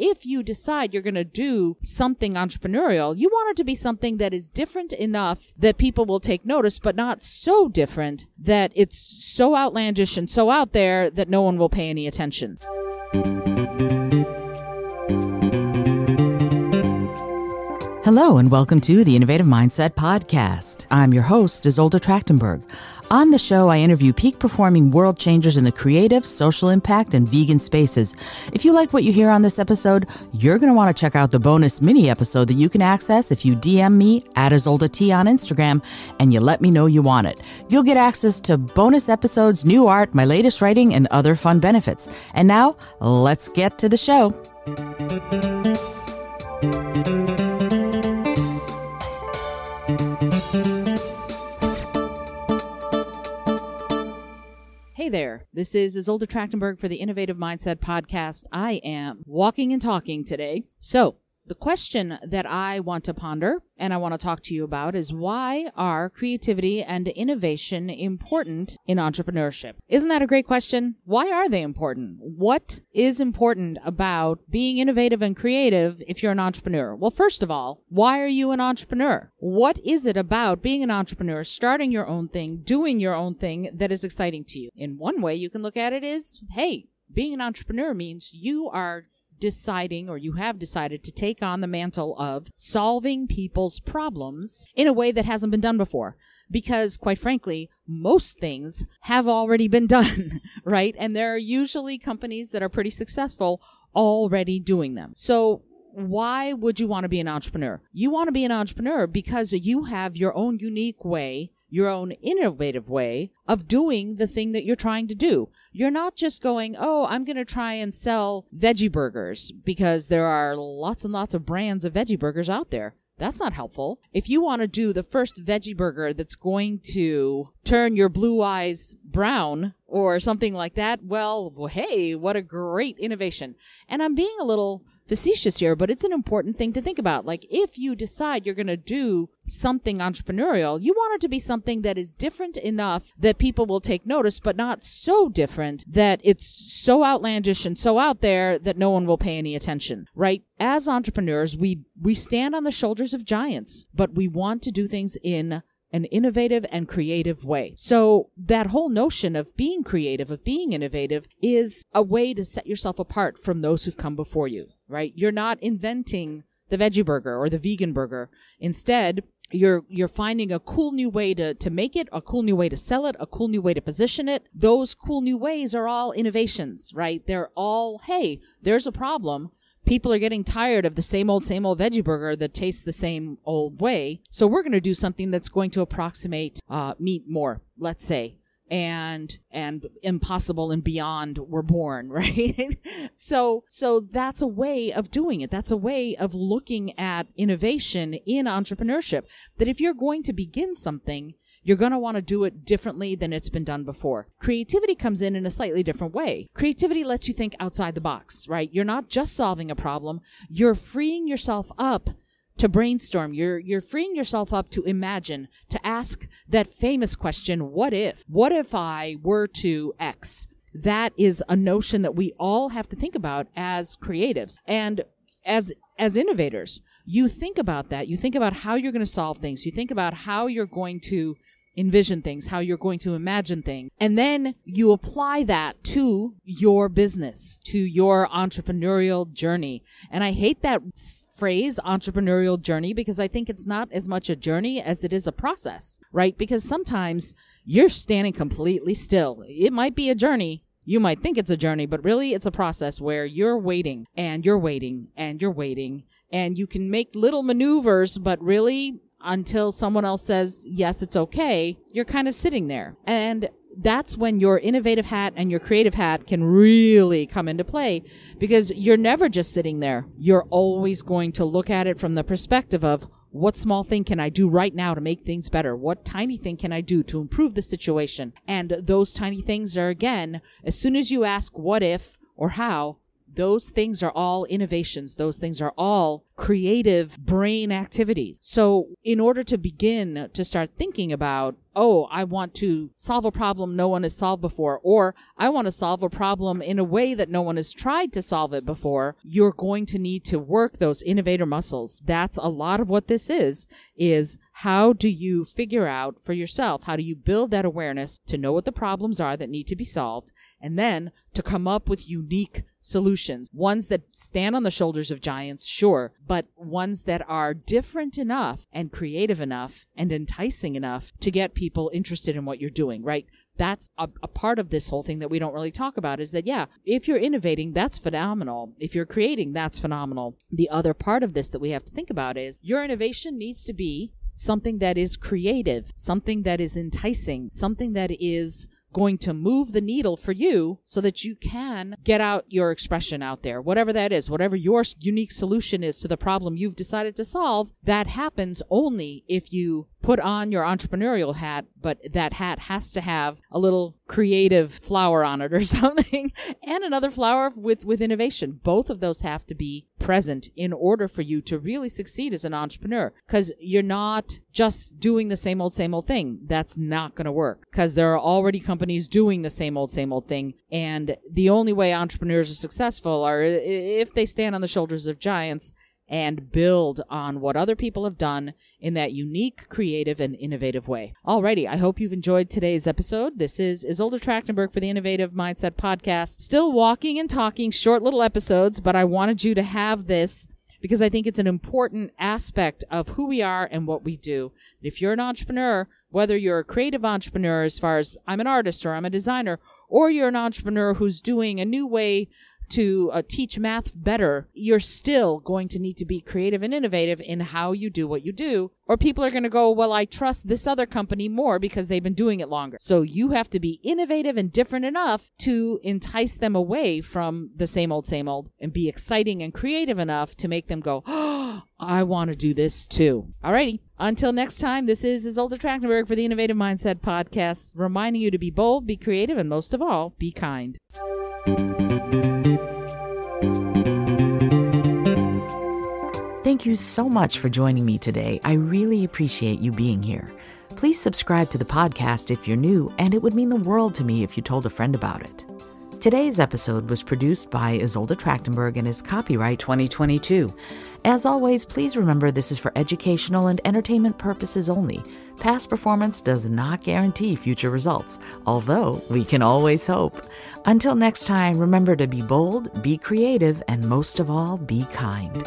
if you decide you're going to do something entrepreneurial, you want it to be something that is different enough that people will take notice, but not so different that it's so outlandish and so out there that no one will pay any attention. Hello and welcome to the Innovative Mindset Podcast. I'm your host, Isolde Trachtenberg. On the show, I interview peak-performing world changers in the creative, social impact, and vegan spaces. If you like what you hear on this episode, you're going to want to check out the bonus mini episode that you can access if you DM me at Isolde T on Instagram and you let me know you want it. You'll get access to bonus episodes, new art, my latest writing, and other fun benefits. And now, let's get to the show. Hey there, this is Isolde Trachtenberg for the Innovative Mindset Podcast. I am walking and talking today. So, the question that I want to ponder and I want to talk to you about is, why are creativity and innovation important in entrepreneurship? Isn't that a great question? Why are they important? What is important about being innovative and creative if you're an entrepreneur? Well, first of all, why are you an entrepreneur? What is it about being an entrepreneur, starting your own thing, doing your own thing that is exciting to you? In one way you can look at it is, hey, being an entrepreneur means you are deciding, or you have decided, to take on the mantle of solving people's problems in a way that hasn't been done before. Because, quite frankly, most things have already been done, right? And there are usually companies that are pretty successful already doing them. So why would you want to be an entrepreneur? You want to be an entrepreneur because you have your own unique way, your own innovative way of doing the thing that you're trying to do. You're not just going, oh, I'm going to try and sell veggie burgers because there are lots and lots of brands of veggie burgers out there. That's not helpful. If you want to do the first veggie burger that's going to turn your blue eyes brown or something like that, well, hey, what a great innovation. And I'm being a little facetious here, but it's an important thing to think about. Like, if you decide you're going to do something entrepreneurial, you want it to be something that is different enough that people will take notice, but not so different that it's so outlandish and so out there that no one will pay any attention, right? As entrepreneurs, we stand on the shoulders of giants, but we want to do things in an innovative and creative way. So that whole notion of being creative, of being innovative, is a way to set yourself apart from those who've come before you, right? You're not inventing the veggie burger or the vegan burger. Instead, you're finding a cool new way to make it, a cool new way to sell it, a cool new way to position it. Those cool new ways are all innovations, right? They're all, hey, there's a problem. People are getting tired of the same old veggie burger that tastes the same old way. So we're going to do something that's going to approximate meat more, let's say. And Impossible and Beyond were born, right? So that's a way of doing it. That's a way of looking at innovation in entrepreneurship. That if you're going to begin something, you're going to want to do it differently than it's been done before. Creativity comes in a slightly different way. Creativity lets you think outside the box, right? You're not just solving a problem. You're freeing yourself up to brainstorm. You're freeing yourself up to imagine, to ask that famous question, what if? What if I were to X? That is a notion that we all have to think about as creatives. And as innovators, you think about that. You think about how you're going to solve things. You think about how you're going to envision things, how you're going to imagine things. And then you apply that to your business, to your entrepreneurial journey. And I hate that phrase, entrepreneurial journey, because I think it's not as much a journey as it is a process, right? Because sometimes you're standing completely still. It might be a journey. You might think it's a journey, but really it's a process where you're waiting and you're waiting and you're waiting, and you can make little maneuvers, but really until someone else says, yes, it's okay, you're kind of sitting there. And that's when your innovative hat and your creative hat can really come into play, because you're never just sitting there. You're always going to look at it from the perspective of, what small thing can I do right now to make things better? What tiny thing can I do to improve the situation? And those tiny things are, again, as soon as you ask what if or how, Those things are all innovations. Those things are all creative brain activities. So in order to begin to start thinking about, oh, I want to solve a problem no one has solved before, or I want to solve a problem in a way that no one has tried to solve it before, you're going to need to work those innovator muscles. That's a lot of what this is how do you figure out for yourself, how do you build that awareness to know what the problems are that need to be solved, and then to come up with unique solutions, ones that stand on the shoulders of giants, sure, but ones that are different enough and creative enough and enticing enough to get people interested in what you're doing, right? That's a part of this whole thing that we don't really talk about, is that, yeah, if you're innovating, that's phenomenal. If you're creating, that's phenomenal. The other part of this that we have to think about is your innovation needs to be something that is creative, something that is enticing, something that is going to move the needle for you so that you can get out your expression out there. Whatever that is, whatever your unique solution is to the problem you've decided to solve, that happens only if you put on your entrepreneurial hat, but that hat has to have a little creative flower on it or something, and another flower with innovation. Both of those have to be present in order for you to really succeed as an entrepreneur, because you're not just doing the same old thing. That's not going to work, because there are already companies doing the same old thing, and the only way entrepreneurs are successful are if they stand on the shoulders of giants and build on what other people have done in that unique, creative, and innovative way. Alrighty, I hope you've enjoyed today's episode. This is Isolde Trachtenberg for the Innovative Mindset Podcast. Still walking and talking, short little episodes, but I wanted you to have this because I think it's an important aspect of who we are and what we do. If you're an entrepreneur, whether you're a creative entrepreneur as far as I'm an artist or I'm a designer, or you're an entrepreneur who's doing a new way to teach math better, you're still going to need to be creative and innovative in how you do what you do, or people are going to go, well, I trust this other company more because they've been doing it longer. So you have to be innovative and different enough to entice them away from the same old, and be exciting and creative enough to make them go, oh, I want to do this too. Alrighty. Until next time, this is Isolde Trachtenberg for the Innovative Mindset Podcast, reminding you to be bold, be creative, and most of all, be kind. Thank you so much for joining me today. I really appreciate you being here. Please subscribe to the podcast if you're new, and it would mean the world to me if you told a friend about it. Today's episode was produced by Isolde Trachtenberg and is copyright 2022. As always, please remember this is for educational and entertainment purposes only. Past performance does not guarantee future results, although we can always hope. Until next time, remember to be bold, be creative, and most of all, be kind.